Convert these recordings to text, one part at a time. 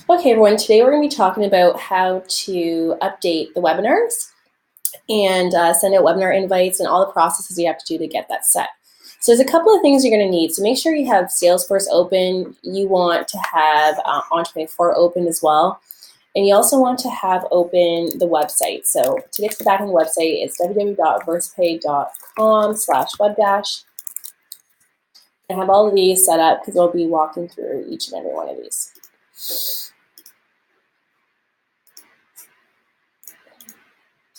Okay, everyone, today we're going to be talking about how to update the webinars and send out webinar invites and all the processes you have to do to get that set. So there's a couple of things you're going to need. So make sure you have Salesforce open. You want to have ON24 open as well. And you also want to have open the website. So to get to the back of the website, it's www.versapay.com/webdash. And have all of these set up because we'll be walking through each and every one of these.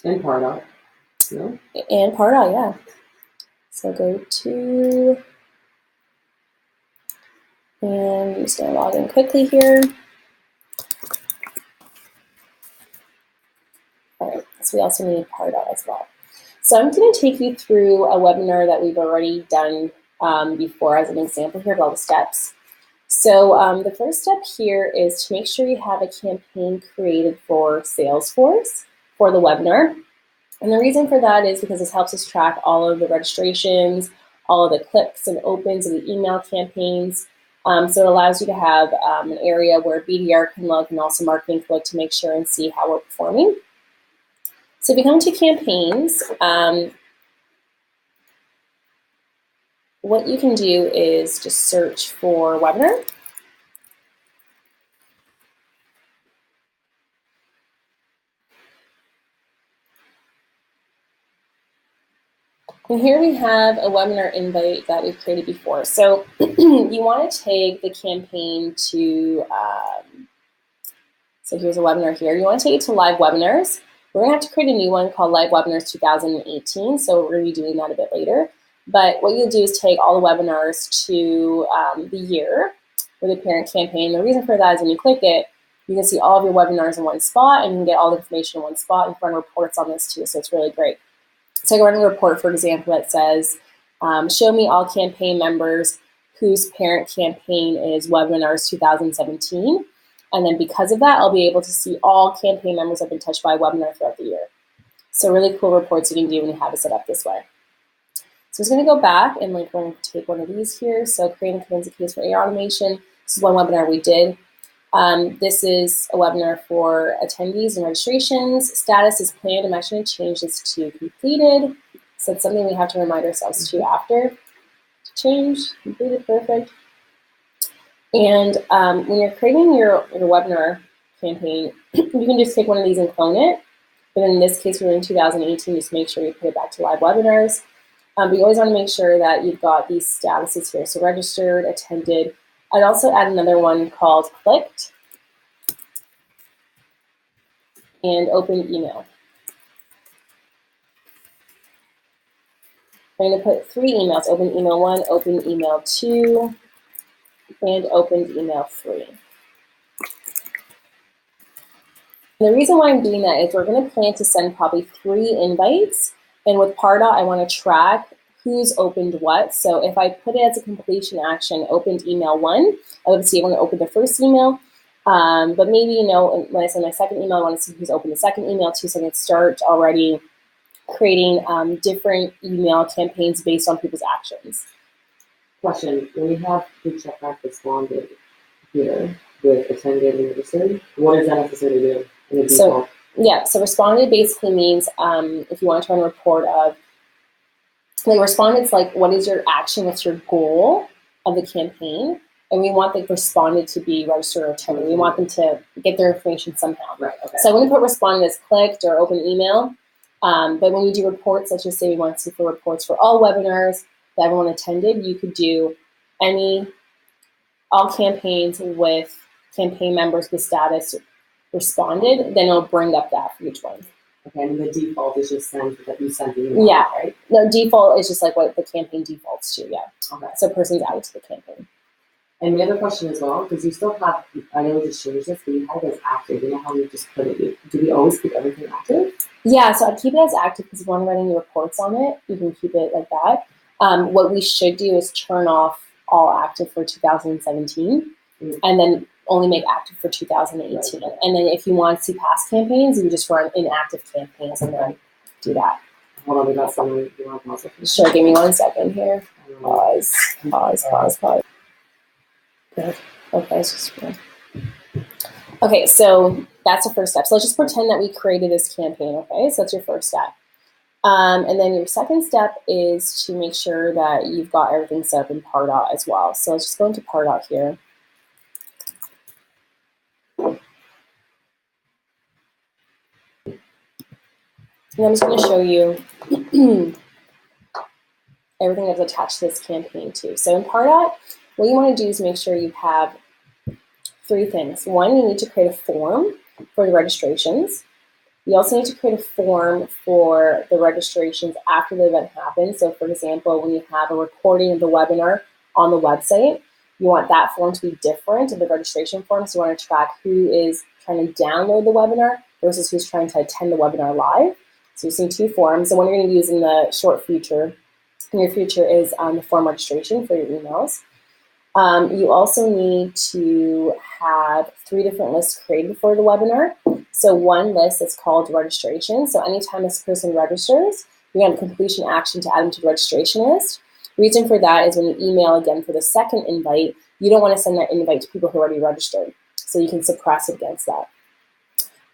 And Pardot, no? And Pardot, yeah. So go to, and I'm just going to log in quickly here. All right, so we also need Pardot as well. So I'm going to take you through a webinar that we've already done before as an example here of all the steps. So the first step here is to make sure you have a campaign created for Salesforce for the webinar. And the reason for that is because this helps us track all of the registrations, all of the clicks and opens of the email campaigns. So it allows you to have an area where BDR can look and also marketing can look to make sure and see how we're performing. So if you come to campaigns, what you can do is just search for webinar. And here we have a webinar invite that we've created before. So you want to tag the campaign to, so here's a webinar here. You want to take it to live webinars. We're going to have to create a new one called Live Webinars 2018. So we're going to be doing that a bit later. But what you'll do is take all the webinars to the year with the parent campaign. The reason for that is when you click it, you can see all of your webinars in one spot and you can get all the information in one spot. You can run reports on this too, so it's really great. So I can run a report, for example, that says, show me all campaign members whose parent campaign is Webinars 2017. And then because of that, I'll be able to see all campaign members that have been touched by a webinar throughout the year. So really cool reports you can do when you have it set up this way. So I'm just going to go back and we're going to take one of these here. So creating a forensic case for AR automation. This is one webinar we did. This is a webinar for attendees and registrations. Status is planned. I'm actually going to change this to completed. So it's something we have to remind ourselves to after. Change, completed, perfect. And when you're creating your webinar campaign, you can just take one of these and clone it. But in this case, we're in 2018, just make sure you put it back to live webinars. But you always want to make sure that you've got these statuses here. So registered, attended. I'd also add another one called clicked and open email. I'm going to put 3 emails, open email 1, open email 2, and open email 3. And the reason why I'm doing that is we're going to plan to send probably 3 invites. And with Pardot, I want to track who's opened what. So if I put it as a completion action, opened email 1, I would see everyone open the first email. But maybe, you know, when I send my second email, I want to see who's opened the second email too, so I can start already creating different email campaigns based on people's actions. Question, when we have the check mark responded here with attended and registered, what does that necessarily do in the default? So responded basically means if you want to run a report of, like responded's like, what is your action, what's your goal of the campaign? And we want the responded to be registered or attended. We want them to get their information somehow. Right, okay. So I wouldn't put responded as clicked or open email. But when you do reports, let's just say we want to see for reports for all webinars that everyone attended, you could do all campaigns with campaign members with status responded, then it'll bring up that for each one. Okay, and the default is just send that you sent the email, yeah, right? No, default is just like what the campaign defaults to, yeah. Okay. So a person's added to the campaign. And the other question as well, because you still have, I know we just changed this, but you have it as active. You know how we just put it, do we always keep everything active? Yeah, so I'd keep it as active because when I'm running the reports on it, you can keep it like that. What we should do is turn off all active for 2017 and then only make active for 2018. Right. And then if you want to see past campaigns, you just run inactive campaigns and then do that. Hold on, we got someone. You want to pause it? Sure, give me 1 second here. Pause. Okay, it's just Okay, so that's the first step. So let's just pretend that we created this campaign, okay? So that's your first step. And then your second step is to make sure that you've got everything set up in Pardot as well. So let's just go into Pardot here. And I'm just going to show you everything that's attached to this campaign too. So in Pardot, what you want to do is make sure you have 3 things. One, you need to create a form for the registrations. You also need to create a form for the registrations after the event happens. So for example, when you have a recording of the webinar on the website, you want that form to be different in the registration form. So you want to track who is trying to download the webinar versus who's trying to attend the webinar live. So you're seeing 2 forms. The one you're going to use in the short future, in your future, is the form registration for your emails. You also need to have 3 different lists created for the webinar. So one list is called registration. So anytime this person registers, you have a completion action to add them to the registration list. Reason for that is when you email again for the second invite, you don't want to send that invite to people who already registered. So you can suppress against that.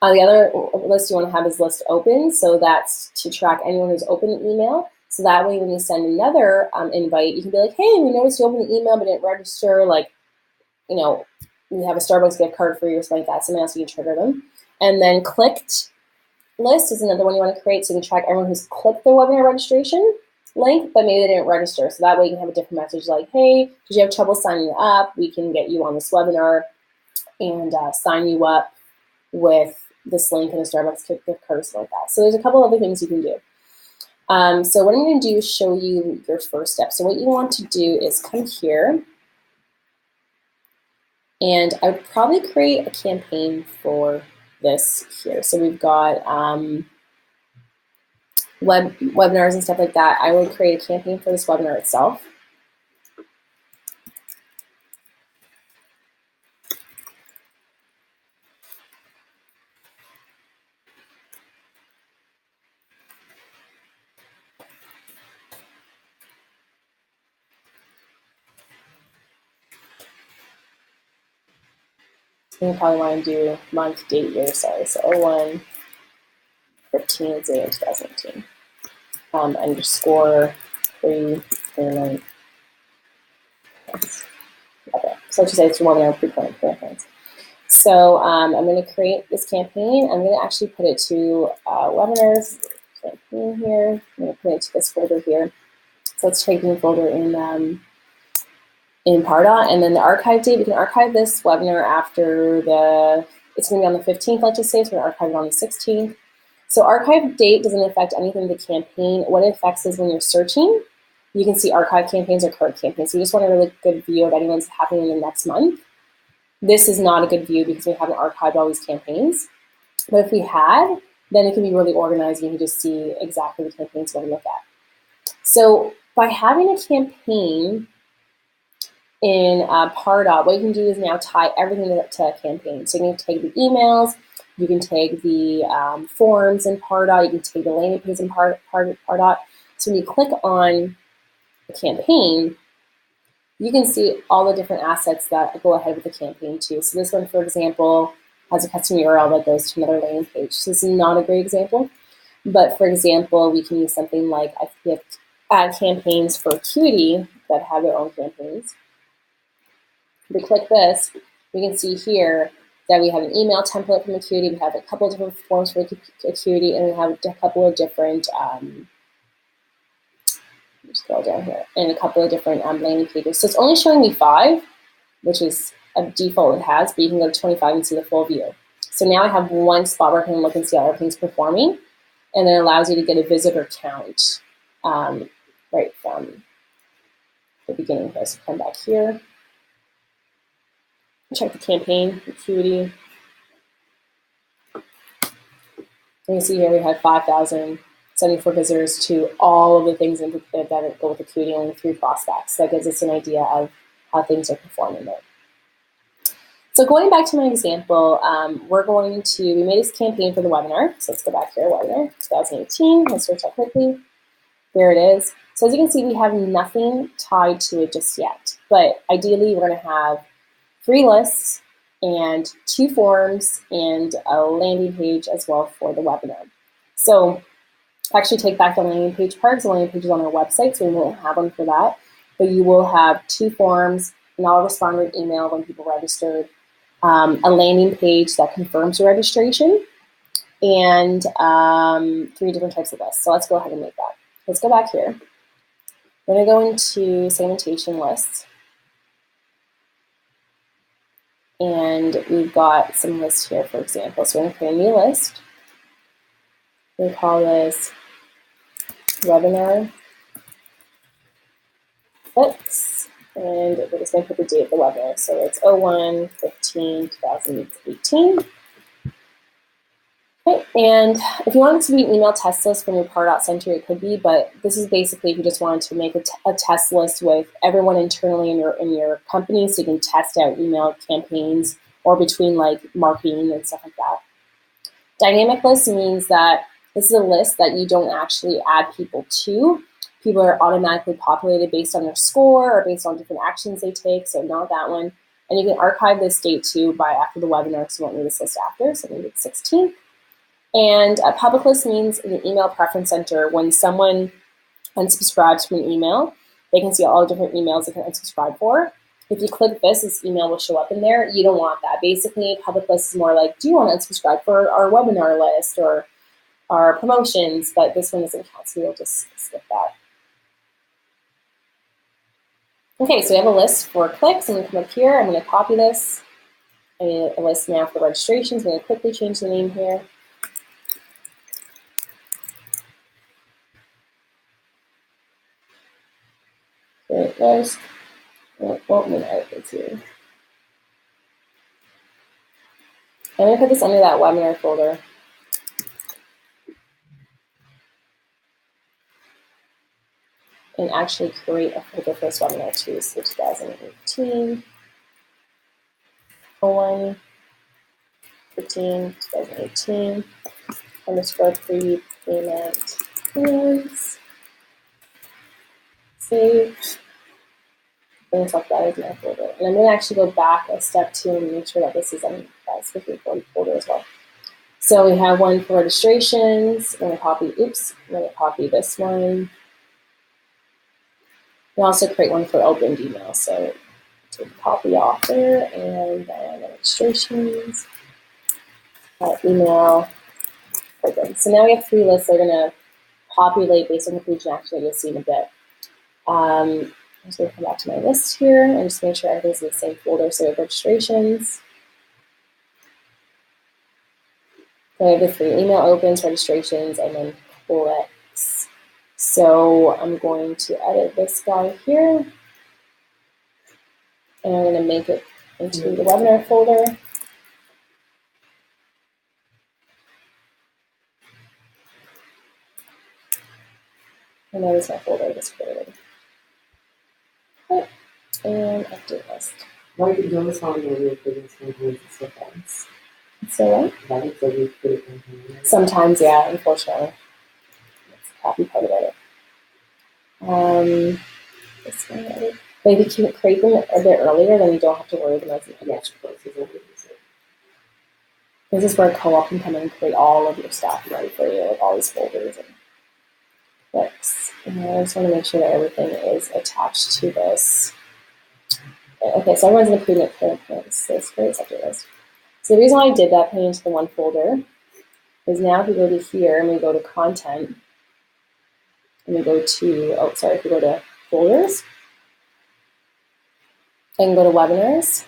The other list you want to have is list open. So that's to track anyone who's opened the email. So that way when you send another invite, you can be like, hey, we noticed you opened the email but didn't register. Like, you know, you have a Starbucks gift card for you or something like that. Something else you can trigger them. And then clicked list is another one you want to create so you can track everyone who's clicked the webinar registration link, but maybe they didn't register. So that way you can have a different message like, hey, did you have trouble signing up? We can get you on this webinar and sign you up with this link and a Starbucks gift card or something like that. So there's a couple other things you can do. So what I'm going to do is show you your first step. So what you want to do is come here, and I would probably create a campaign for this here. So we've got webinars and stuff like that. I would create a campaign for this webinar itself. You probably want to do month, date, year, sorry. So 01/15/2018. Underscore 309. Okay. So let's just say it's one of our pre-planned campaigns. So I'm going to create this campaign. I'm going to actually put it to webinars campaign here. I'm going to put it to this folder here. So let's take the folder in Pardot, and then the archive date. We can archive this webinar after it's going to be on the 15th, let's just say, so we're going to archive it on the 16th. So archive date doesn't affect anything with the campaign. What it affects is when you're searching, you can see archive campaigns or current campaigns. So you just want a really good view of anyone's happening in the next month. This is not a good view because we haven't archived all these campaigns. But if we had, then it can be really organized and you can just see exactly the campaigns we're going to look at. So by having a campaign in Pardot, what you can do is now tie everything to a campaign. So you can take the emails, you can take the forms in Pardot, you can take the landing page in Pardot. So when you click on a campaign, you can see all the different assets that go ahead with the campaign too. So this one, for example, has a custom URL that goes to another landing page. So this is not a great example, but for example, we can use something like we have ad campaigns for Acuity that have their own campaigns. If we click this, we can see here that we have an email template from Acuity, we have a couple of different forms for Acuity, and we have a couple of different, scroll down here, and a couple of different landing pages. So it's only showing me 5, which is a default it has, but you can go to 25 and see the full view. So now I have one spot where I can look and see how everything's performing, and then it allows you to get a visitor count right from the beginning here. So come back here. Check the campaign, Acuity. You can see here we had 5,074 visitors to all of the things that go with Acuity, only 3 prospects. So that gives us an idea of how things are performing there. So going back to my example, we made this campaign for the webinar. So let's go back here, webinar 2018. Let's search that quickly. There it is. So as you can see, we have nothing tied to it just yet. But ideally, we're going to have 3 lists and 2 forms and a landing page as well for the webinar. So actually take back the landing page part, because the landing page is on our website, so we won't have one for that. But you will have 2 forms, and I'll respond with email when people registered, a landing page that confirms your registration, and 3 different types of lists. So let's go ahead and make that. Let's go back here. We're going to go into segmentation lists. And we've got some lists here, for example. So we're going to create a new list. We call this webinar clicks, and we're just going to put the date of the webinar. So it's 01/15/2018. Okay, and if you want it to be an email test list from your Pardot Center, it could be, but this is basically if you just wanted to make a test list with everyone internally in your company, so you can test out email campaigns or between like marketing and stuff like that. Dynamic list means that this is a list that you don't actually add people to. People are automatically populated based on their score or based on different actions they take, so not that one. And you can archive this date too by after the webinar, because you won't need this list after, so maybe it's 16th. And a public list means in the email preference center, when someone unsubscribes from an email, they can see all the different emails they can unsubscribe for. If you click this email will show up in there. You don't want that. Basically, public list is more like, do you want to unsubscribe for our webinar list or our promotions? But this one doesn't count, so we'll just skip that. Okay, so we have a list for clicks. I'm going to come up here. I'm going to copy this. I need a list now for registrations. I'm going to quickly change the name here. There it goes. Won't mean outputs here. I'm going to put this under that webinar folder. And actually create a folder for this webinar too. So 2018, 01/15/2018, underscore prepayment plans. Save. Things like that is my folder. And I'm going to actually go back a step 2 and make sure that this is on that specific folder as well. So we have one for registrations. I'm going to copy, I'm going to copy this one. We also create one for opened email. So take a copy off there, and then registrations, email, open. So now we have 3 lists that are going to populate based on the page action that you'll see in a bit. I'm just going to come back to my list here and just make sure everything's in the same folder. So we have registrations. So I have the 3 email opens, registrations, and then clicks. So I'm going to edit this guy here. And I'm going to make it into the webinar folder. And there's my folder I just created. Okay. And update list. Why did you do this on your business campaigns and stuff like this? So what? That is a really good campaign. Sometimes, yeah, unfortunately. That's the happy part about it. This one, but if you can create them a bit earlier, then you don't have to worry about them as much. This is where Co-op can come in and create all of your stuff ready for you, like all these folders and clicks. And I just want to make sure that everything is attached to this. Okay, so everyone's in the preview campaigns. So it's great after this. So the reason why I did that, putting into the one folder, is now if we go to here and we go to content, and we go to, if we go to folders, I can go to webinars,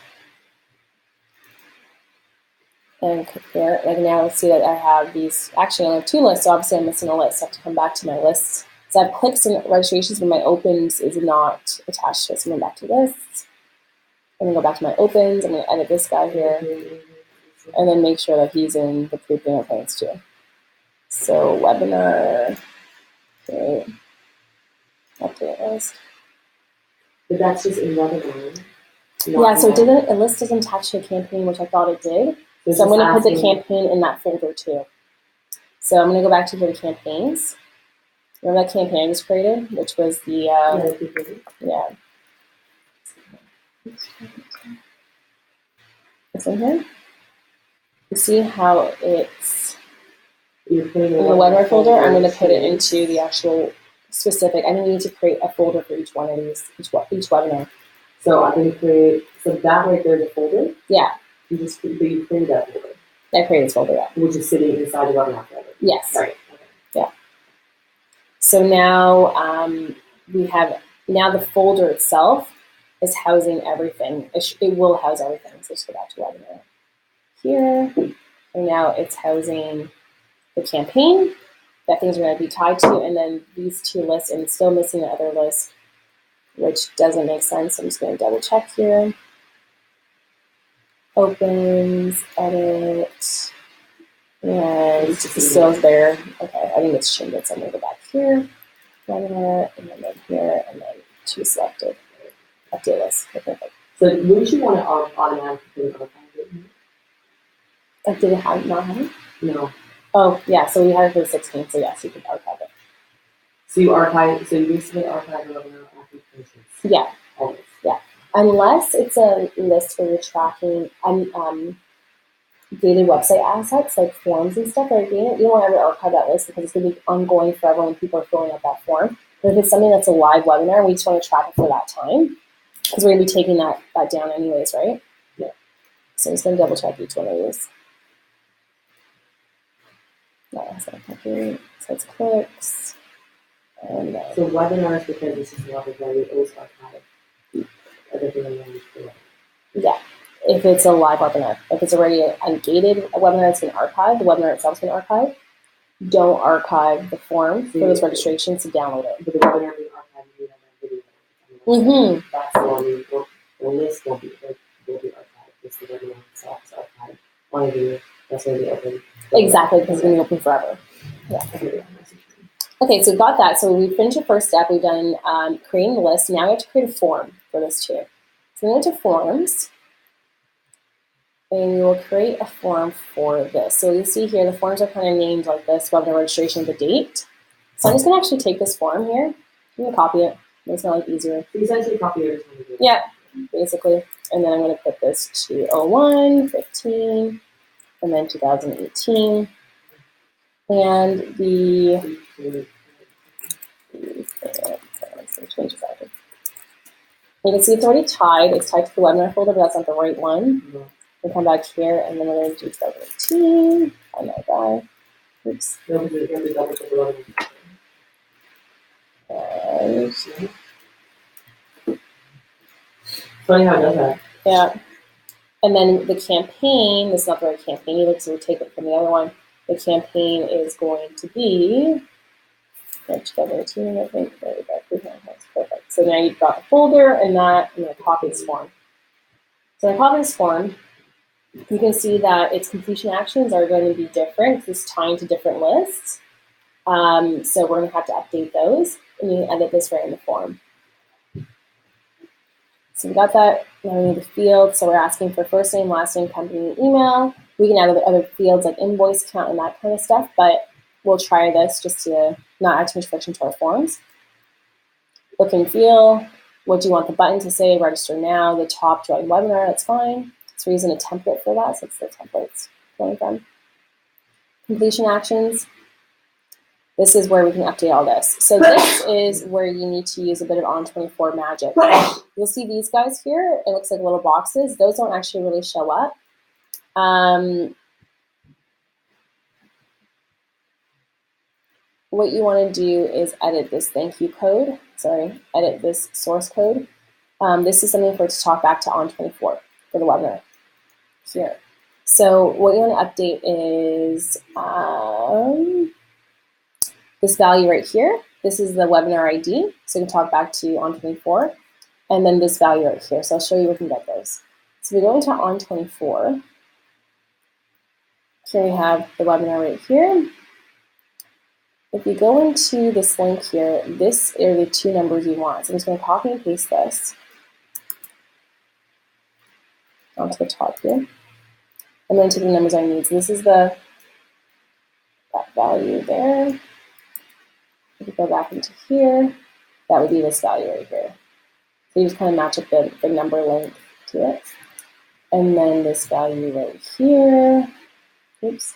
and click there. Like now let's see that I have these, actually I only have 2 lists, so obviously I'm missing a list. I have to come back to my lists. So I have clicks and registrations, but my opens is not attached to it. So I'm going back to lists. I'm going to go back to my opens. I'm going to edit this guy here. And then make sure that he's in the prepayment plans too. So webinar, okay, update list. But that's just in webinar. Yeah, so a list doesn't attach to a campaign, which I thought it did. So I'm going to put the campaign in that folder too. So I'm going to go back to the campaigns. Remember that campaign I just created, which was the, yeah. this in here. You see how it's You're putting in the webinar folder? I'm going to put it into the actual specific. I need to create a folder for each one of these, each webinar. So I'm going to create, so that right there is a folder? Yeah. You created that folder? I created this folder, yeah. Which is sitting inside the webinar folder? Yes. Right. Okay. Yeah. So now we have, now the folder itself is housing everything. It will house everything. So let's go back to webinar here. And now it's housing the campaign that things are going to be tied to, and then these two lists, and still missing the other list, which doesn't make sense. I'm just going to double check here. Opens, edit, and it's still there. Okay, I think it's changed. So I'm going to go back here, webinar, and then here, and then choose selected. Update list. Okay, perfect. So wouldn't you want to automatically archive it? Did it have not have it? No. Oh, yeah, so we had it for 16, so yes, you can archive it. So you basically archive the webinar after you finish it? Yeah. Always. Yeah. Unless it's a list where you're tracking dated website assets like forms and stuff that are dated, you don't ever archive that list because it's going to be ongoing forever when people are filling out that form. But if it's something that's a live webinar, we just want to track it for that time because we're going to be taking that down anyways, right? Yeah. So I'm just going to double check each one of these. No, so it's clicks. And then, so webinars, because this is a lot of value, always archive everything on the yeah, if it's a live webinar. If it's already a gated webinar, it's been archived. The webinar itself's been archived. Don't archive the form for those registrations to download it. But the webinar being archived, you have that video. Mm-hmm. That's the one. The list will be archived. It's the webinar itself is archived on a video. That's going to be open. Exactly, because it's going to be open forever. Yeah. Okay, so we've got that. So we finished the first step. We've done creating the list. Now we have to create a form for this too. So we go to forms, and we will create a form for this. So you see here, the forms are kind of named like this: webinar registration, the date. So I'm just going to actually take this form here. I'm going to copy it. It's not like easier. So essentially copy everything. Yeah, basically. And then I'm going to put this to 01, 15, and then 2018. And the you can see it's already tied. It's tied to the webinar folder, but that's not the right one. We'll come back here, and then we're going to do 2018. Find that guy. Oops. And funny how it does that. yeah. And then the campaign, this is not the right campaign either, so we'll take it from the other one. The campaign is going to be 2018, I think. There we go. That's perfect. So now you've got the folder and that, and then copy this form. So I copy this form. You can see that its completion actions are going to be different. It's tying to different lists. So we're going to have to update those, and you can edit this right in the form. So we got that. Now we need the field. So we're asking for first name, last name, company, email. We can add other fields like invoice count and that kind of stuff, but we'll try this just to not add too much friction to our forms. Look and feel. What do you want the button to say? Register now. The top, join webinar. That's fine. So we're using a template for that. So it's the templates going from. Completion actions. This is where we can update all this. So this is where you need to use a bit of On24 magic. You'll see these guys here. It looks like little boxes. Those don't actually really show up. What you want to do is edit this thank you code. Sorry, edit this source code. This is something for it to talk back to On24 for the webinar here. So what you want to update is this value right here. This is the webinar ID, so you can talk back to On24. And then this value right here. So I'll show you where we can get those. So we go into On24. Here we have the webinar right here. If you go into this link here, this are the two numbers you want. So I'm just going to copy and paste this onto the top here. And then to the numbers I need. So this is that value there. If you go back into here, that would be this value right here. So you just kind of match up the number length to it. And then this value right here, oops,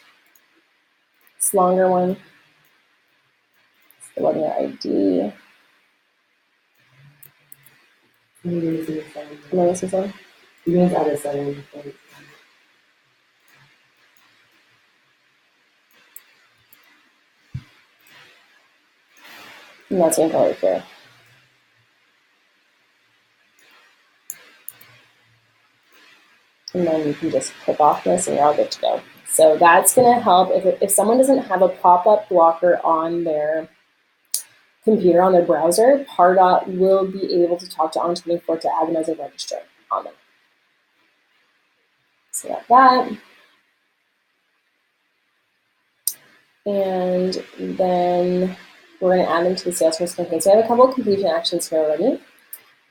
this longer one, it's the webinar ID. Am I missing something? You guys added 7. And that's going to go right here. And then you can just click off this and you're all good to go. So that's going to help if someone doesn't have a pop-up blocker on their computer, on their browser, Pardot will be able to talk to ON24 to add them as a registrar on them. So got that. And then we're going to add them to the Salesforce campaign. So I have a couple of completion actions here already.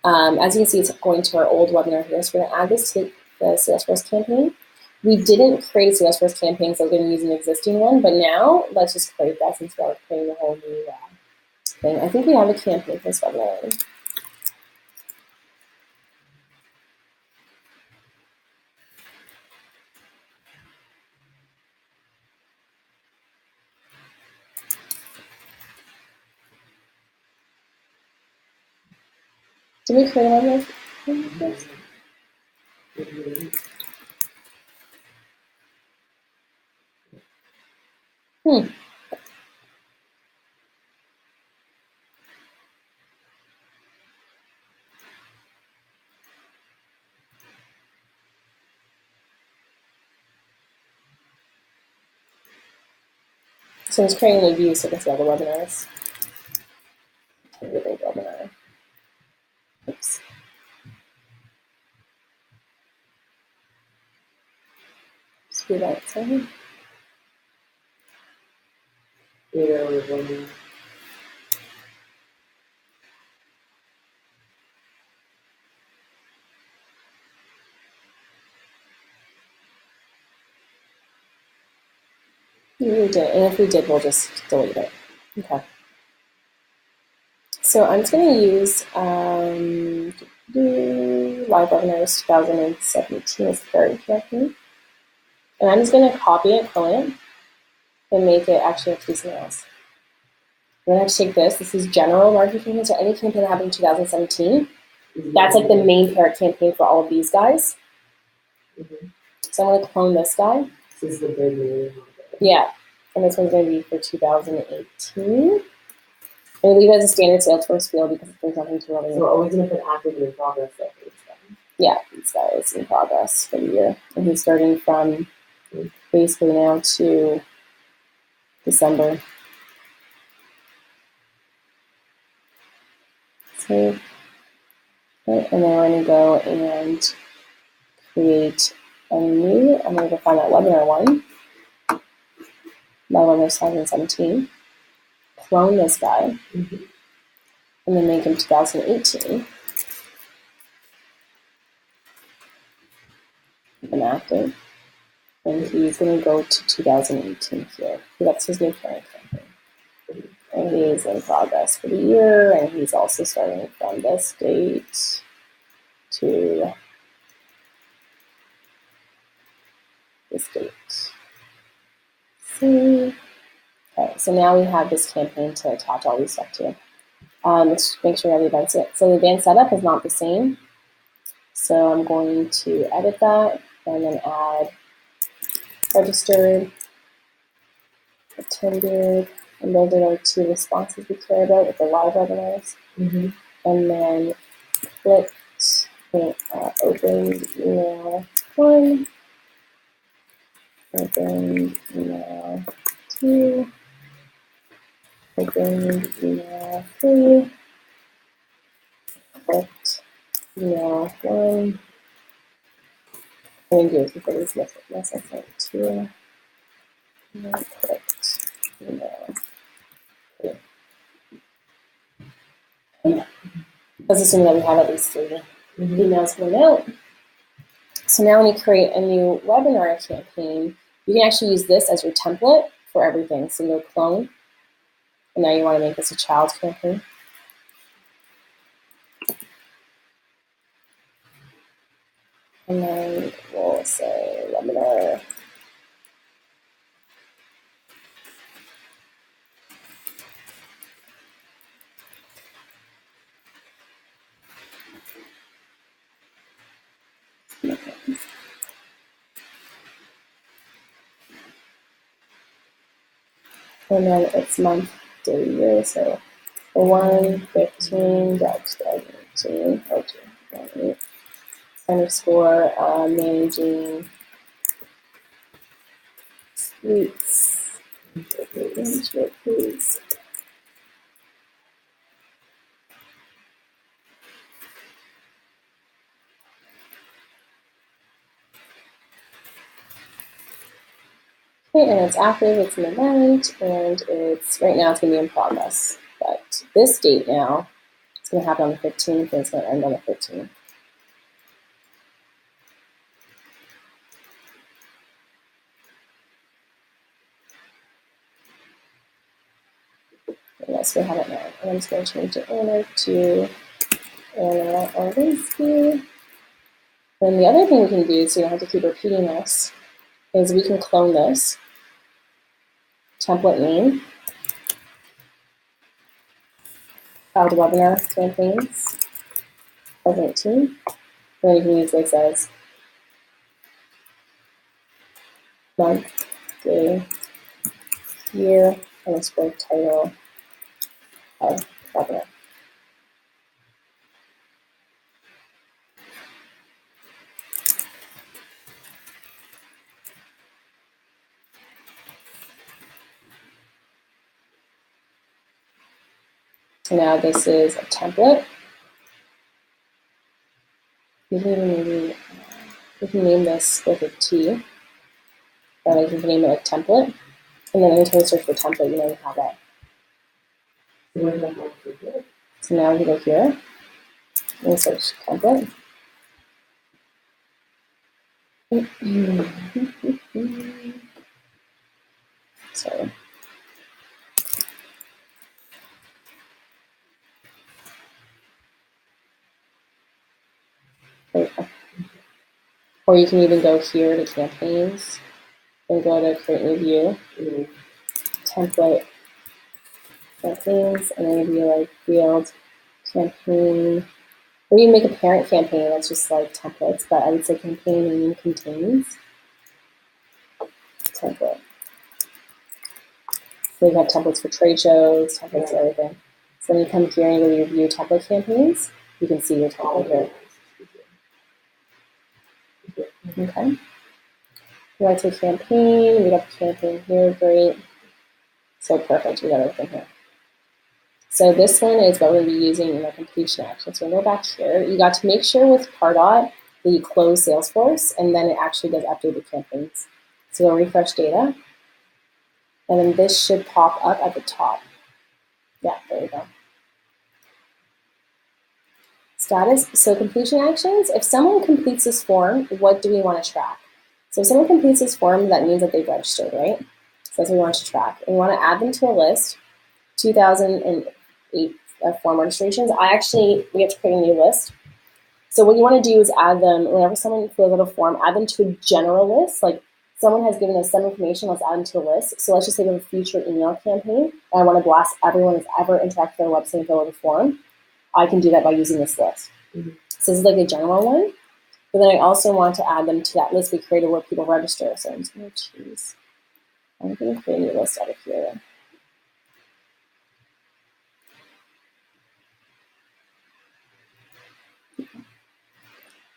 As you can see, it's going to our old webinar here. So we're going to add this to the Salesforce campaign. We didn't create a Salesforce campaign, so we're going to use an existing one. But now, let's just create that since we're creating a whole new thing. I think we have a campaign for this webinar. Did we create one of those? So it's creating a view so we can see all the webinars. Webinar. Oops. Screw that. Sorry. We did, and if we did, we'll just delete it. Okay. So I'm just going to use Live Webinars 2017 as the very campaign. And I'm just going to copy it, clone it, and make it actually have to be something else. We're going to take this. This is general marketing campaign, so any campaign that happened in 2017. That's like the main parent campaign for all of these guys. So I'm going to clone this guy. This is the big one. Yeah. And this one's going to be for 2018. And leave it as a standard Salesforce field because there's nothing to really. So always going to put actively in progress. Yeah, these guys in progress for the year. And he's starting from basically now to December. Save. Okay, and then we're going to go and create a new. I'm going to go find that webinar one. My webinar 2017. Clone this guy. And then make him 2018. Inactive. And he's going to go to 2018 here. That's his new parent campaign. And he is in progress for the year, and he's also starting from this date to this date. See? Okay, so now we have this campaign to attach all these stuff to. Let's make sure we have the advanced setup. So the advanced setup is not the same. So I'm going to edit that and then add registered, attended, and those are our two responses we care about with the live webinars. And then clicked, opened email 1, opened email 2, opened email 3, clicked email 1, and here's the things missing 2, and clicked email 3. Let's assume that we have at least 3 emails going out. So now when you create a new webinar campaign, you can actually use this as your template for everything. So you'll clone, and now you want to make this a child campaign. And then we'll say webinar. And then it's month, day, year. So 1/15/2018. Okay, underscore managing suites. Please. Okay, and it's active, it's an event, and it's right now it's going to be in progress. But this date now, it's going to happen on the 15th, and it's going to end on the 15th. Yes, we have it now. And I'm just going to change the owner to Anna Orlinsky. And the other thing we can do, so you don't have to keep repeating this, is we can clone this template name, cloud webinar campaigns, 2018. And then you can use this as month, day, year, underscore title of webinar. So now this is a template. You can name this with a T, or you can name it like template. And then anytime you search for template, you know you have that. So now we go here and search template. Sorry. There you go. Or you can even go here to campaigns and go to create new view, template campaigns, and then maybe like field campaign. Or you can make a parent campaign that's just like templates, but I would say campaign name contains template. So you have templates for trade shows, templates for everything. So when you come here and go to your view template campaigns, you can see your template here. Okay. You want to campaign, we got the campaign here, great. So perfect, we got everything here. So this one is what we'll be using in our completion action. So we'll go back here. You got to make sure with Pardot that you close Salesforce, and then it actually does update the campaigns. So we'll refresh data, and then this should pop up at the top. Yeah, there you go. Status, so completion actions. If someone completes this form, what do we want to track? So if someone completes this form, that means that they've registered, right? So that's what we want to track. And we want to add them to a list, 2008 form registrations. We have to create a new list. So what you want to do is add them, whenever someone fills out a form, add them to a general list. Like someone has given us some information, let's add them to a list. So let's just say we have a future email campaign, and I want to blast everyone who's ever interacted with our website and fill out a form. I can do that by using this list. So this is like a general one. But then I also want to add them to that list we created where people register. So I'm just going to choose, I'm going to create a new list out of here.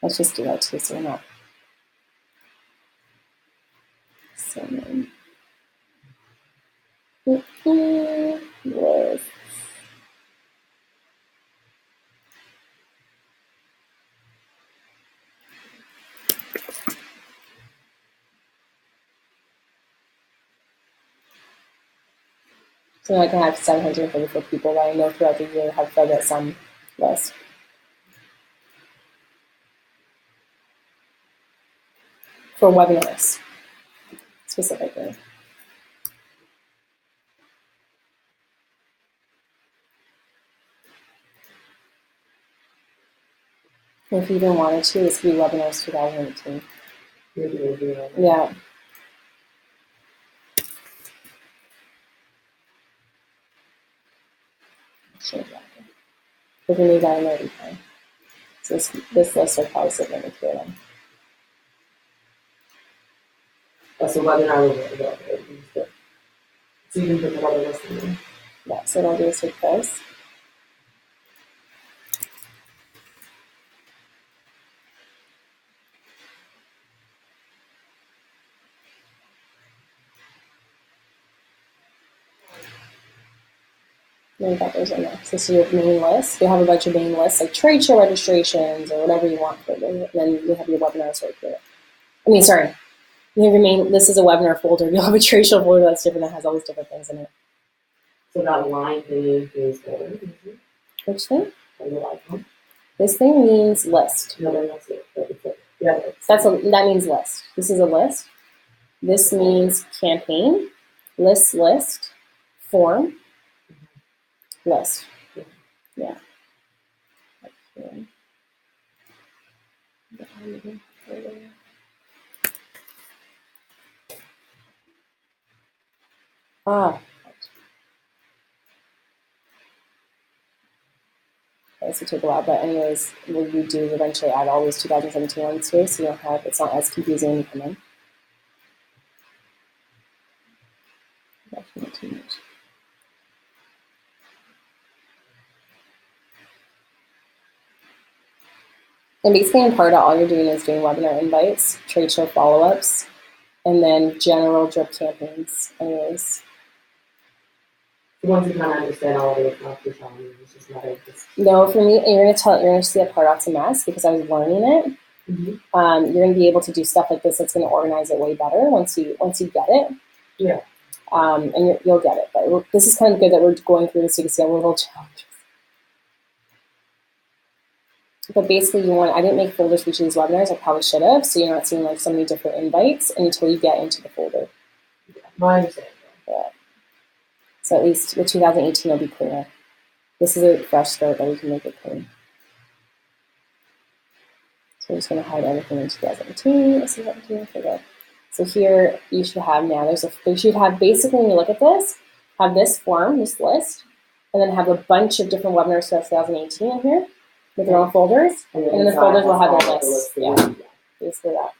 Let's just do that too, so we're not. So list. So I can have 734 people that I know throughout the year have filled out some list. For webinars, specifically. If you even wanted to, this could be webinars 2018. Maybe we'll do that. Yeah. Change that. We can leave that in there anytime. So this list will probably sit underneath here then. That's a webinar we'll go. So you can put that other list in there. Yeah, so what I'll do is take this. Maybe that goes in there. So this is your main list. You'll have a bunch of main lists, like trade show registrations or whatever you want. And then you'll have your webinars right here. You have your main, this is a webinar folder. You'll have a trade show folder that's different, that has all these different things in it. So that line thing is folder. Which thing? Icon. This thing means list. No, then that's it. Yeah. That means list. This is a list. This means campaign, list, form, list. Yeah. Okay. Ah. Okay, this will take a while, but anyways, what you do is eventually add all those 2017 ones too, so you don't have, it's not as confusing when you come in. And basically in part, all you're doing is doing webinar invites, trade show follow-ups, and then general drip campaigns, anyways. Once you kind of understand all of it, it's not too challenging. It's just not just. No, for me, you're gonna see that part that's a mess because I was learning it. Mm-hmm. You're gonna be able to do stuff like this. That's gonna organize it way better once you get it. Yeah. And you'll get it. But this is kind of good that we're going through this so you can see all the little challenges. But basically, I didn't make folders for each of these webinars. I probably should have, so you're not seeing like so many different invites until you get into the folder. Yeah, I understand. Yeah. So at least with 2018, it'll be cleaner. This is a fresh start, but we can make it clean. So I'm just going to hide everything in 2018. This is 17. Okay, good. So here you should have now. You should have basically when you look at this, have this form, this list, and then have a bunch of different webinars for 2018 in here with their own folders, and then the folders will have their lists. Yeah, basically that.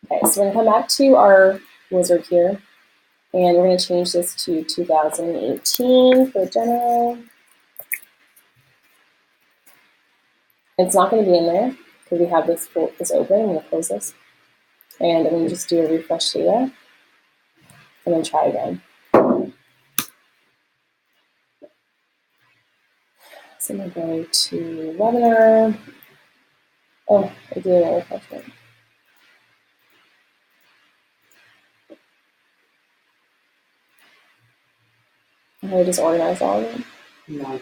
Okay, so we're going to come back to our wizard here, and we're going to change this to 2018 for general. It's not going to be in there because we have this open. I'm going to close this, and I'm going to just do a refresh data, and then try again. So I'm going to go to webinar. Oh, I did a refreshment. I'm going to just organize all of them. No,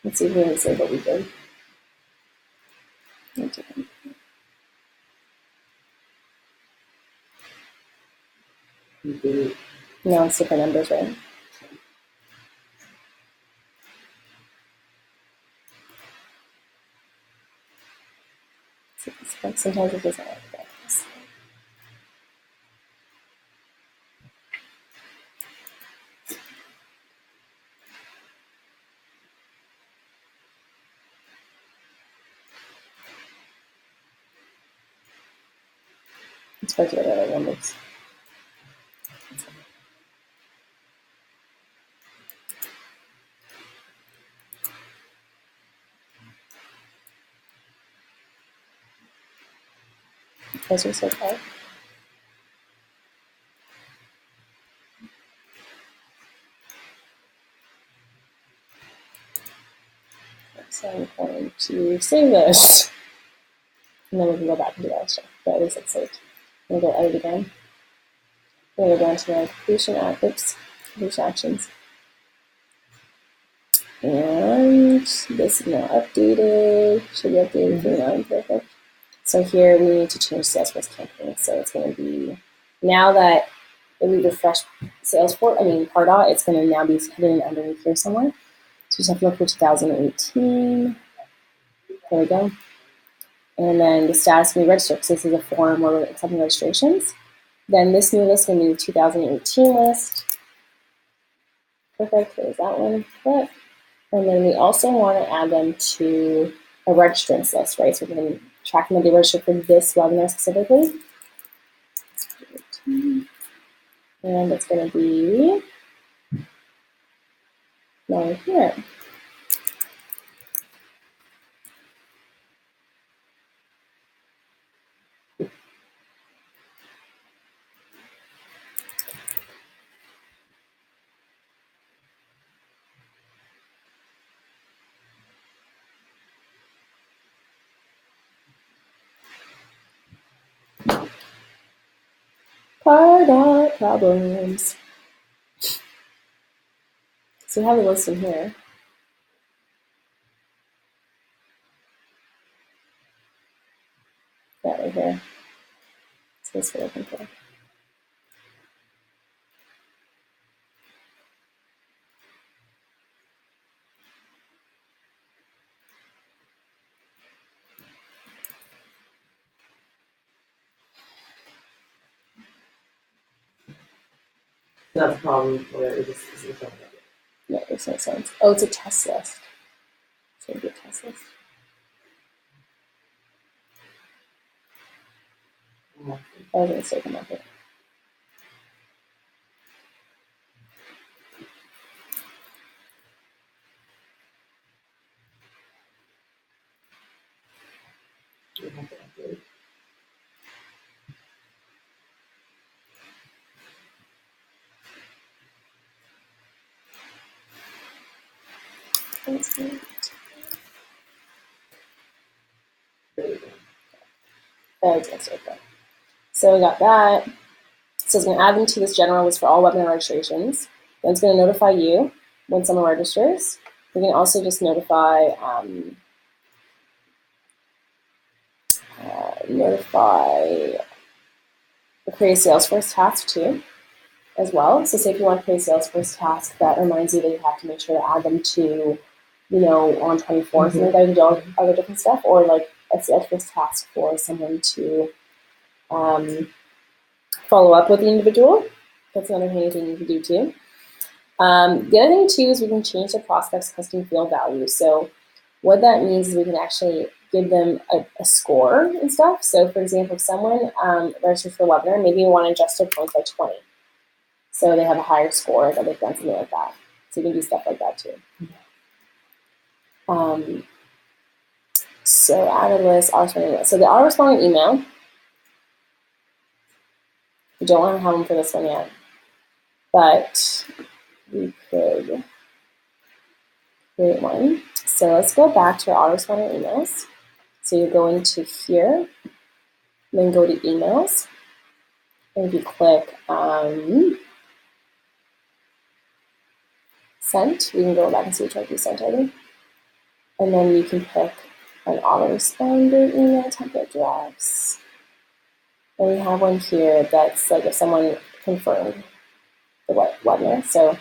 Let's see if we can say what we did. No, it's different numbers, right? Sometimes it doesn't like that. It's hard to get other numbers. Those are so hard. 7.2, save this. And then we can go back and do that stuff, but at least it's saved. I'm going to go edit again. I'm going to go down to my completion actions. And this is now updated. Should be updated for now. Perfect. So here we need to change Salesforce campaign. So it's going to be, now that we refresh Salesforce, Pardot, it's going to now be hidden underneath here somewhere. So just have to look for 2018. There we go. And then the status can be registered, because this is a form where we're accepting registrations. Then this new list will be the 2018 list. Perfect, there's that one. Perfect. And then we also want to add them to a registrants list, right? So we're going to track them that they registered for this webinar specifically. And it's going to be right here. Pardot problems. So we have the list in here. Yeah, right here. So this is what I'm looking for. That's a problem where it just isn't showing up. No, it makes no sense. Oh, it's a test list. So it'd be a test list. Yeah. I was going to say come up here. You have to update. There you go. Okay. So we got that. So it's going to add them to this general list for all webinar registrations. Then it's going to notify you when someone registers. We can also just notify the create a Salesforce task too, as well. So say if you want to create a Salesforce task that reminds you that you have to make sure to add them to, on 24, something like that, you do all other different stuff, or like a Salesforce task for someone to follow up with the individual. That's another handy thing you can do too. The other thing too is we can change the prospect's custom field value. So what that means is we can actually give them a score and stuff. So for example, if someone registers for a webinar, maybe you want to adjust their points by 20. So they have a higher score that they've done something like that. So you can do stuff like that too. So add a list, autoresponding list. So the autoresponding email, we don't want to have them for this one yet, but we could create one. So let's go back to our autoresponding emails. So you go into here, then go to emails, and if you click sent, we can go back and see which one you sent already. And then you can pick an autoresponder email template drafts. And we have one here that's like if someone confirmed the webinar. So,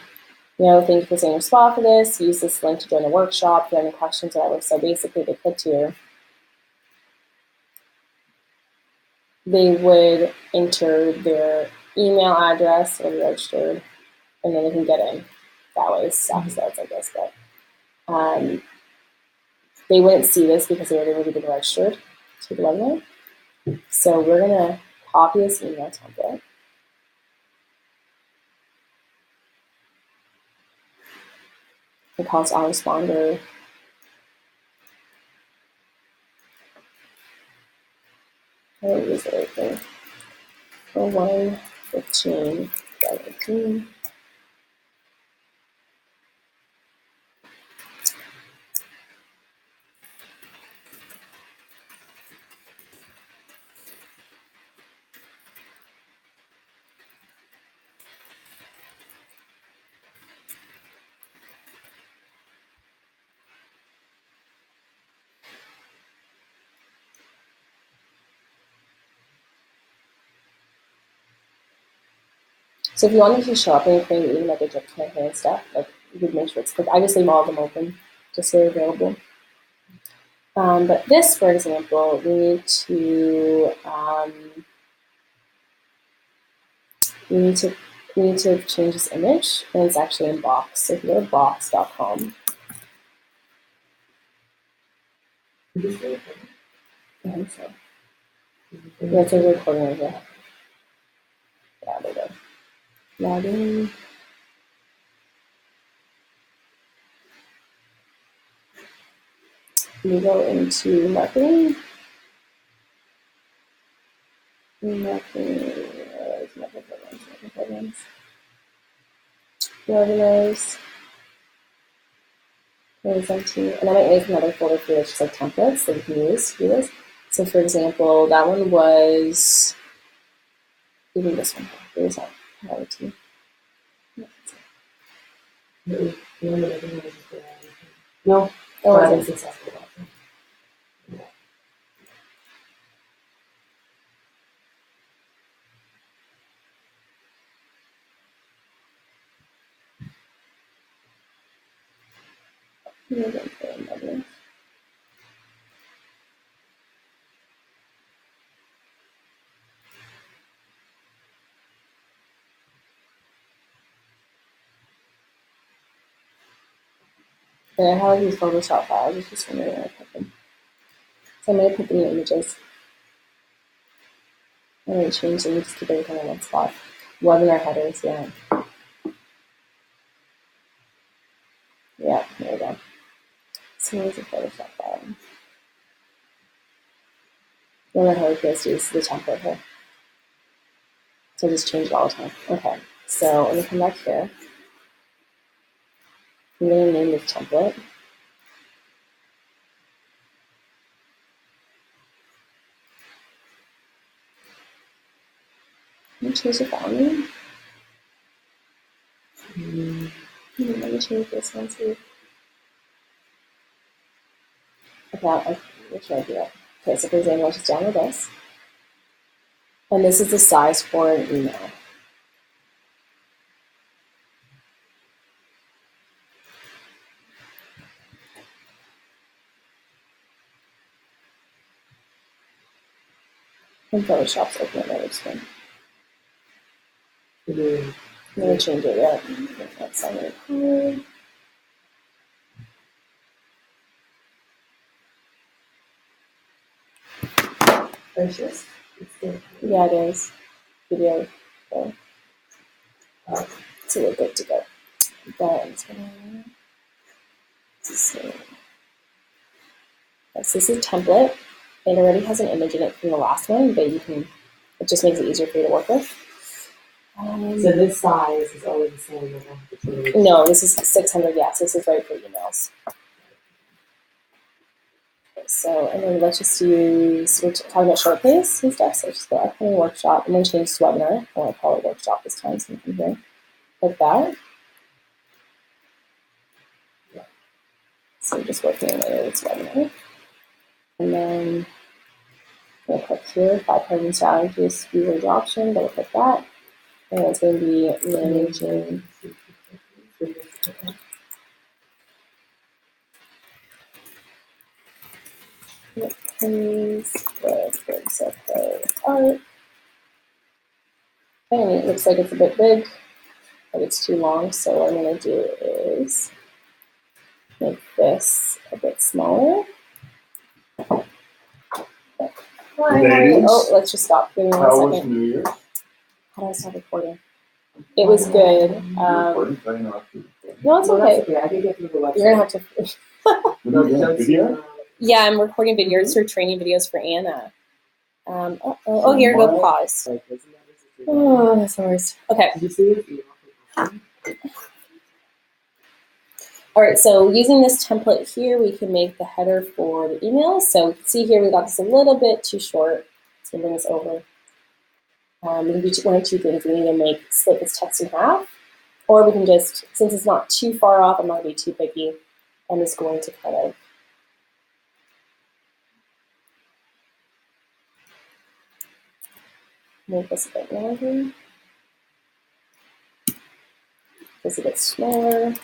thank you for saying your spot for this. Use this link to join the workshop. If you have any questions, whatever. So basically, they clicked here. They would enter their email address or registered, and then they can get in that way. It's episodes, I guess, but they wouldn't see this because they already been registered to the webinar. So we're gonna copy this email template. It calls autoresponder. I don't use it right there. For 1:15, 17. So if you wanted to show up and create even like a drip campaign stuff, like you could make sure it's quick. I just leave all of them open just so they're available. But this, for example, we need to change this image, and it's actually in Box. So if you go to box.com, I think so. That's a recording of it. Yeah, there we go. Login. We go into marketing. Webinars. Presenting, and I might make another folder for this, just like templates that you can use to do this. So for example, that one was even this one. Here's that. No, that wasn't successful. And I have these Photoshop files. I was just wondering where I put them. So I'm going to put the new images. I'm going to change them, just keep everything in one spot. Webinar headers, yeah. Yeah, there we go. So here's a Photoshop file. Webinar header PS use the template here. So just change it all the time. Okay, so I'm going to come back here. I'm going to name this template. Let me change the file name. Let me change this one too. Okay, what should I do that? Okay, so for example, I'll just download this. And this is the size for an email. And Photoshop's open another screen. I'm going to change it yet. That's not required. Gracious. Yeah, it is. Video. So we're good to go. Then so this is a template. It already has an image in it from the last one, but it just makes it easier for you to work with. So this size is always the same. No, this is 600. Yes, this is right for emails. So, and then let's just use, we're talking about short case and stuff, so just go upcoming workshop and then change to webinar. I want to call it workshop this time, so you can hear like that. So we're just working on this webinar. And then I'm going to click here, 5 hidden strategies, user adoption, double click that. And it's going to be managing. Please, art. And it looks like it's a bit big, but it's too long. So what I'm going to do is make this a bit smaller. Oh, let's just stop. Give me 1 second. How was New Year? How do I stop recording? It was good. No, it's okay. I can get through the website. You're gonna have to. What are you doing, video? Yeah, I'm recording videos for training videos for Anna. Oh, here, go pause. Oh, that's the worst. Okay. Did you see it? All right, so using this template here, we can make the header for the email. So you can see here, we got this a little bit too short. So bring this over. We can do one of two things. We can either split this text in half, or we can just, since it's not too far off, I'm not going to be too picky. I'm just going to kind of make this a bit larger. this a bit smaller.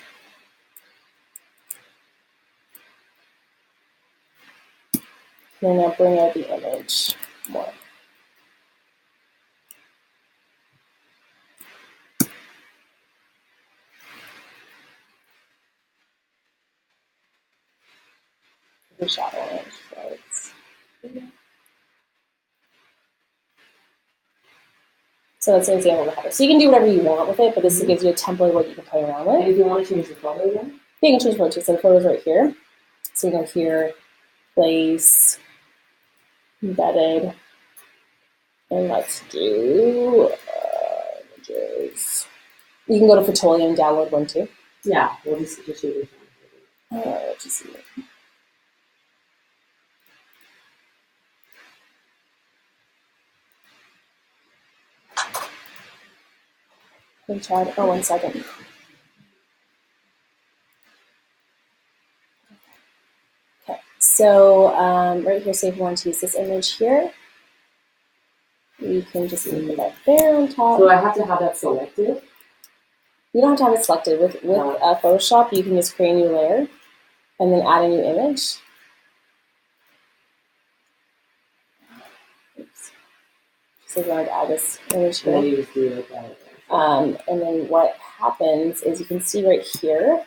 And now bring out the image more. The shadow image, right? So that's an example of the header. So you can do whatever you want with it, but this gives you a template of what you can play around with. And if you want to change the photo then? Yeah, you can change the photo too. So the photo's right here. So you go here, place, embedded, and let's do images. You can go to Fotolia and download one too. Yeah, we'll just shoot it. Let's just see. Let me try it. Oh, 1 second. Okay, so right here, say if you want to use this image here, you can just put that there on top. So I have to have that selected? You don't have to have it selected. With Photoshop, you can just create a new layer and then add a new image. Oops. So I'm going to add this image here. And then you just do it like that. And then what happens is you can see right here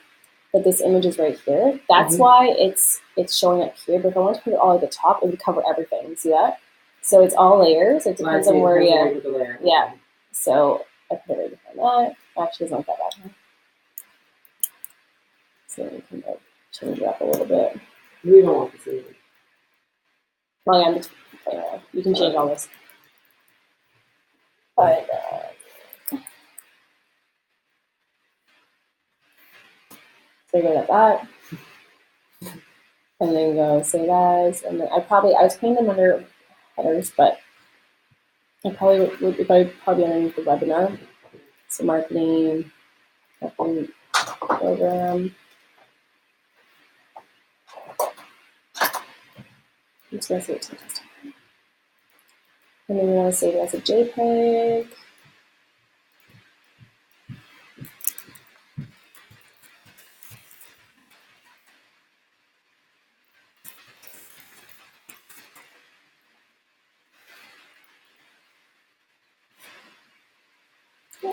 that this image is right here. That's why it's showing up here. But if I want to put it all at the top, it would cover everything. You see that? So it's all layers. It depends on where you. Yeah. So I put it right behind that. Actually, it's not that bad. Huh? So we can change it up a little bit. We don't want to see it. Well, yeah, anyway, you can change all this. But so you go like that. And then go save as. And then I was putting them under headers, but I probably would probably underneath the webinar. So marketing program. I'm just going to save it to the desktop. And then we want to save it as a JPEG.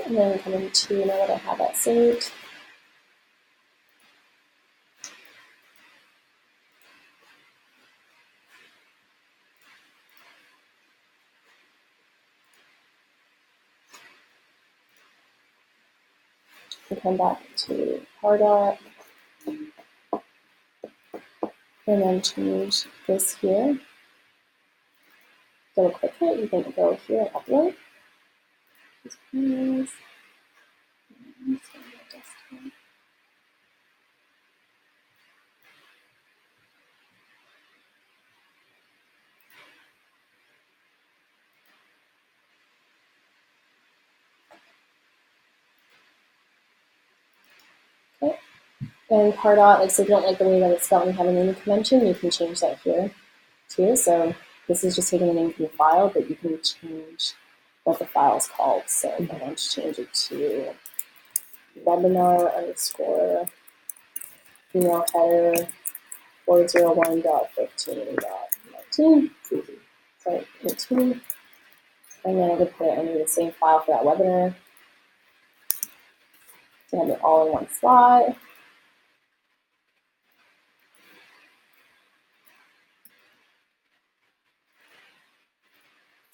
And then come into, now that I have that saved, we come back to Pardot, and then change this here. Double click it, you can go here and upload. Okay. And Pardot, like, so if you don't like the way that it's spelled and have a naming convention, you can change that here too. So this is just taking the name from the file, but you can change what the file is called. So if I want to change it to webinar underscore email header 401.15.19. Sorry, 18. And then I could put it under the same file for that webinar to have it all in one spot.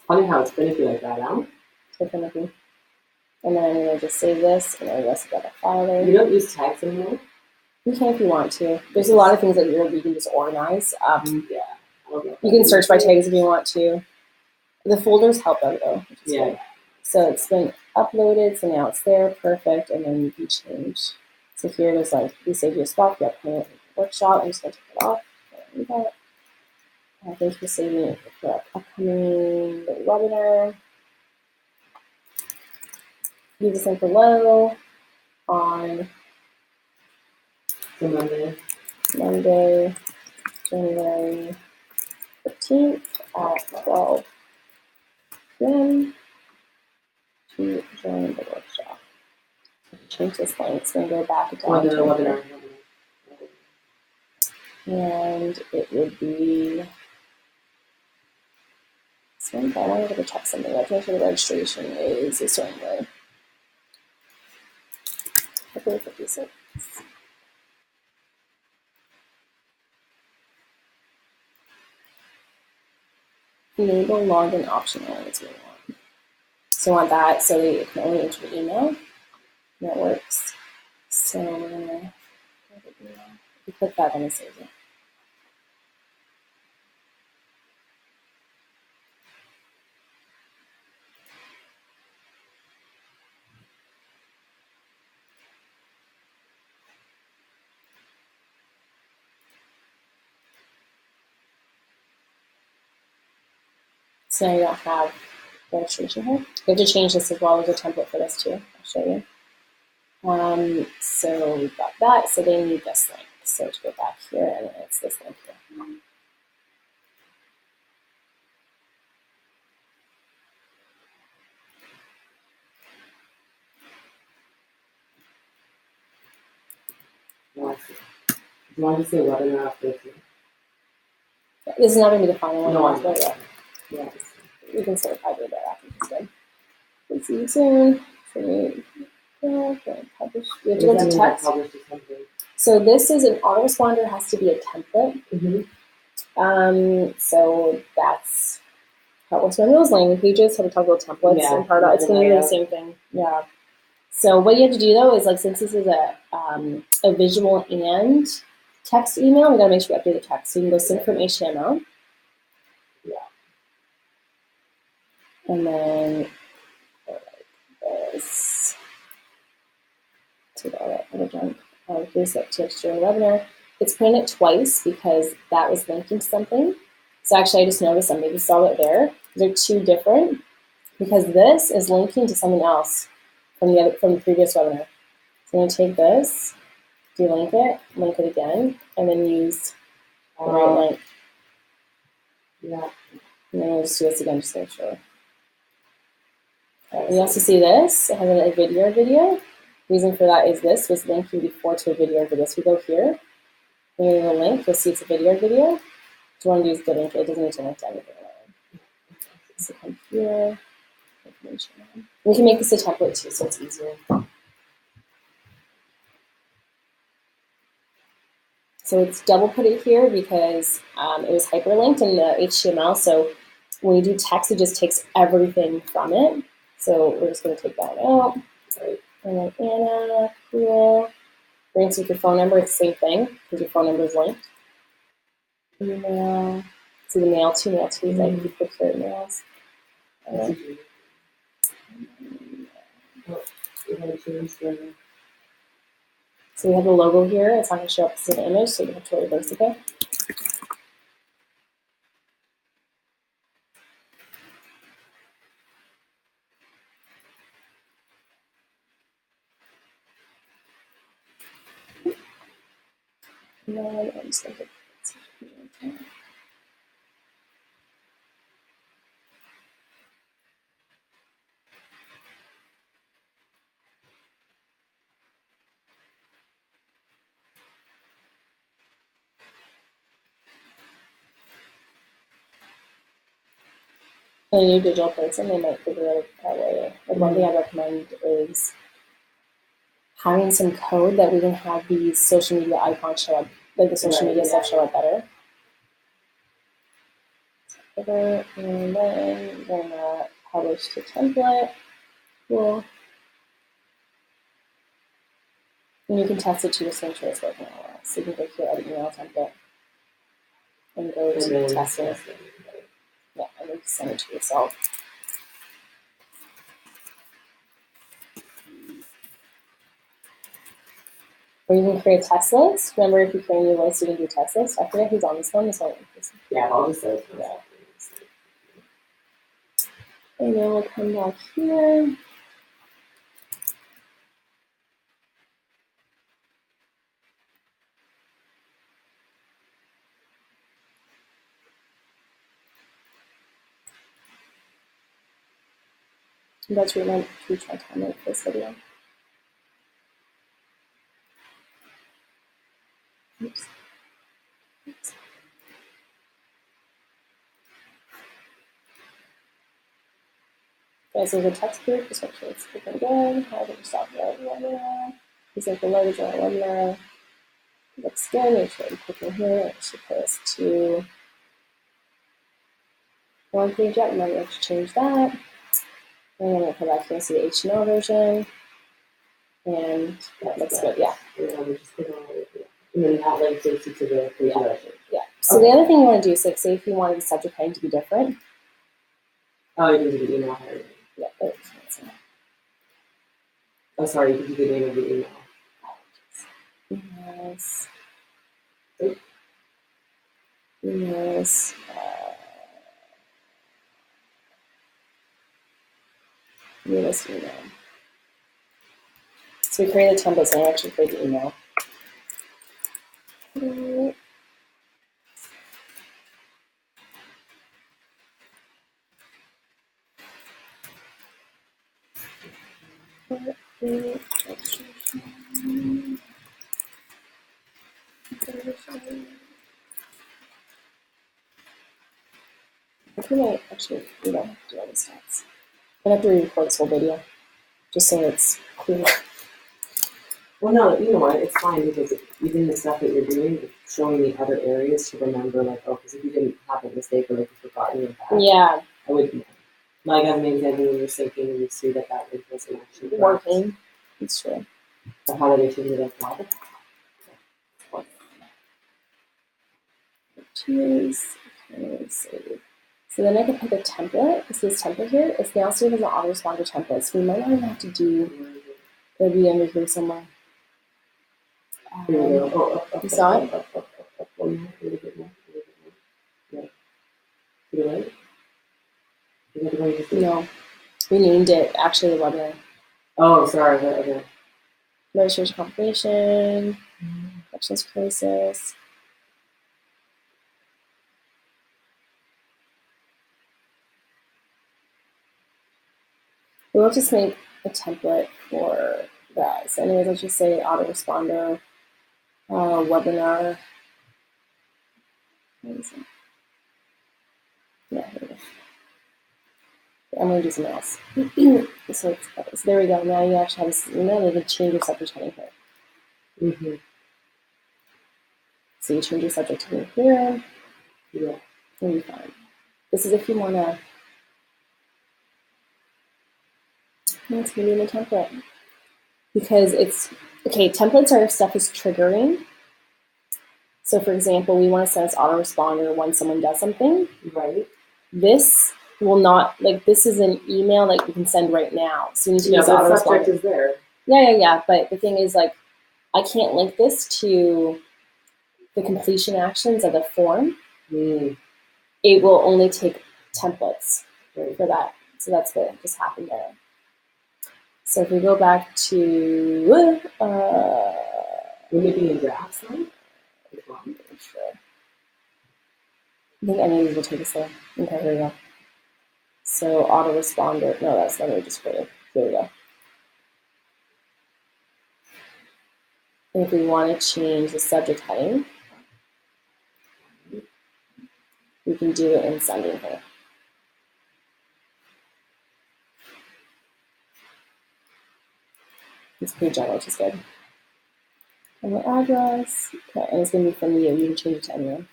Funny how it's finicky like that, huh? So finicky. And then I'm going to just save this, and I just got a file there. You don't use tags anymore? You can if you want to. There's a lot of things that you can just organize. Yeah. You can search by tags if you want to. The folders help out though, which is good. So it's been uploaded, so now it's there, perfect, and then you can change. So here there's like, you save your spot, you have workshop, I'm just going to take it off. Thank you for saving it for upcoming webinar. Leave this link below on Monday, January 15th at 12 p.m. to join the workshop. Change this link, so I'm going to go back Or down the to webinar. and it would be so I wanted to check something. I'm sure the registration is a certain way. February 56. Enable login optional is what we want. So I want that so that you can only enter the email. And that works. So we're gonna if you click that, then it saves it. So now you don't have registration here. You have to change this as well as a template for this too. I'll show you. So we've got that. So they need this link. So to go back here, and it's this link here. Do you want to say webinar after this? This is not going to be the final one. No, I know. But yeah, Yeah. you can sort of probably do that after this good. We'll see you soon. So publish. We have to go to text. So this is an autoresponder has to be a template. So that's how it works on those landing pages. How we talk about templates and part of it's going to be the same thing. Yeah. So what you have to do though is like since this is a visual and text email, we got to make sure we update the text. So you can go sync from HTML. Yeah. And then this. To the jump. Here's that tips during the webinar. It's printing it twice because that was linking to something. So actually, I just noticed I maybe saw it there. They're two different because this is linking to something else from the previous webinar. So I'm going to take this, delink it, link it again, and then use the right link. Yeah. And then I'll just do this again just to make sure. You also see this. It has a video. Reason for that is this was linking before to a video. So we go here. When you the link, you'll see it's a video. Do you want to use the link? It doesn't need to link to anything. So come here. We can make this a template too, so it's easier. So it's double put it here because it was hyperlinked in the HTML. So when you do text, it just takes everything from it. So we're just going to take that out. Right. And then Anna, cool. Brings with your phone number, it's the same thing because your phone number is linked. Email. See the mail too. Mail too is like you procure emails. So we have the logo here. It's not going to show up as an image, so you have to really basic it. And then I'm just going to a new digital person, they might figure it out that way. Like one thing I recommend is having some code that we can have these social media icons show up, like the social media stuff show up better. And then we're gonna publish the template. Cool. And you can test it too just to make sure it's working all right. So you can go here, edit email template, and go to test it. Yeah, and then send it to yourself. Or you can create a test list. Remember, if you create a new list, you can do test list. I forget who's on this one. Yeah, I'll just say yeah. And then we'll come back here. I'm about to remember to try to make this video. Oops. Oops. Okay, so the text group, just make sure it's looking good. How do we stop the webinar? These are the logos on the webinar. Looks good. Make sure you click in here. It should put us to one page up. Now we have to change that. And then we'll come back here and see the HTML version. And that looks good, yeah. And then that link takes you to the page direction. Yeah. So the other thing you want to do is, like, say if you wanted the subject heading to be different. Oh, you can do the email header. Yeah. Oh, sorry, you can do the name of the email. Yes. Yes. Yes, email. So we create a template, so I actually create the email. I think I actually, we don't have to do all the stats. I have to re-record this whole video, just so it's clear. Well, no, you know what? It's fine because even the stuff that you're doing, it's showing me other areas to remember, like, oh, because if you didn't have a mistake or like you forgot your back, Yeah, I would, like, as an example, when you're syncing and you see that that link wasn't actually correct. working. It's true. So how did they change it up? Choose. Okay, save. So then I can pick a template. This is template here. It's now saved as an autoresponder template. So we might not even have to do. It'll be under here somewhere. Here we go. Oh, You saw it? Up, one more, a little bit more. Yeah. To the right? Is that the one you just did? No, we named it actually the webinar. Oh, sorry. Okay. Registration confirmation, corrections crisis. We'll just make a template for that. So anyways, let's just say autoresponder, webinar. What is it? Yeah, here we go. I'm going to do something else. So there we go. Now you actually have this email. You can change your subject heading here. Mm-hmm. So you change your subject heading here. Yeah. You'll be fine. This is if you want to. It's going to be in the template. Because it's, okay, templates are if stuff is triggering. So for example, we want to set this autoresponder when someone does something. Right. This will not, like, this is an email that you can send right now. So you need to use the autoresponder. subject is there. Yeah. But the thing is, like, I can't link this to the completion actions of the form. Mm. It will only take templates for that. So that's what just happened there. So if we go back to We're making a draft sign? Sure. I think any of these will take us there. Okay, here we go. So autoresponder. No, that's let me just put it. Here we go. And if we want to change the subject heading, we can do it in sending here. It's pretty general, which is good. And the address. Okay, and it's going to be from you. You can change it to anyone.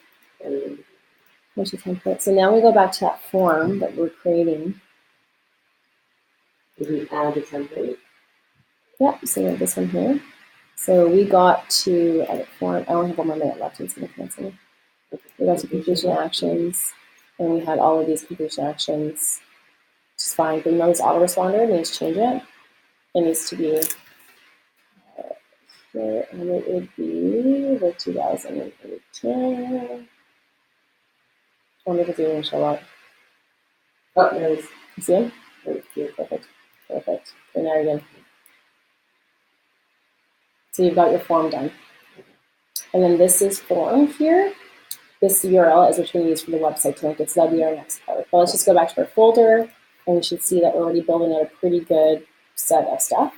There's your template. So now we go back to that form that we're creating. Did we add the template? Yep, so we have this one here. So we got to edit form. I only have 1 more minute left. It's going to cancel. We got to completion actions, and we had all of these completion actions, which is fine. But notice autoresponder, we need to change it. It needs to be here, and it would be the 2018. I wonder if it's even show up. Oh, there it is. You see him? Right here. Perfect. Okay, now you're good. So you've got your form done. And then this is form here. This URL is what you're going to use for the website to link it. So that'll be our next part. But let's just go back to our folder, and we should see that we're already building out a pretty good set of stuff.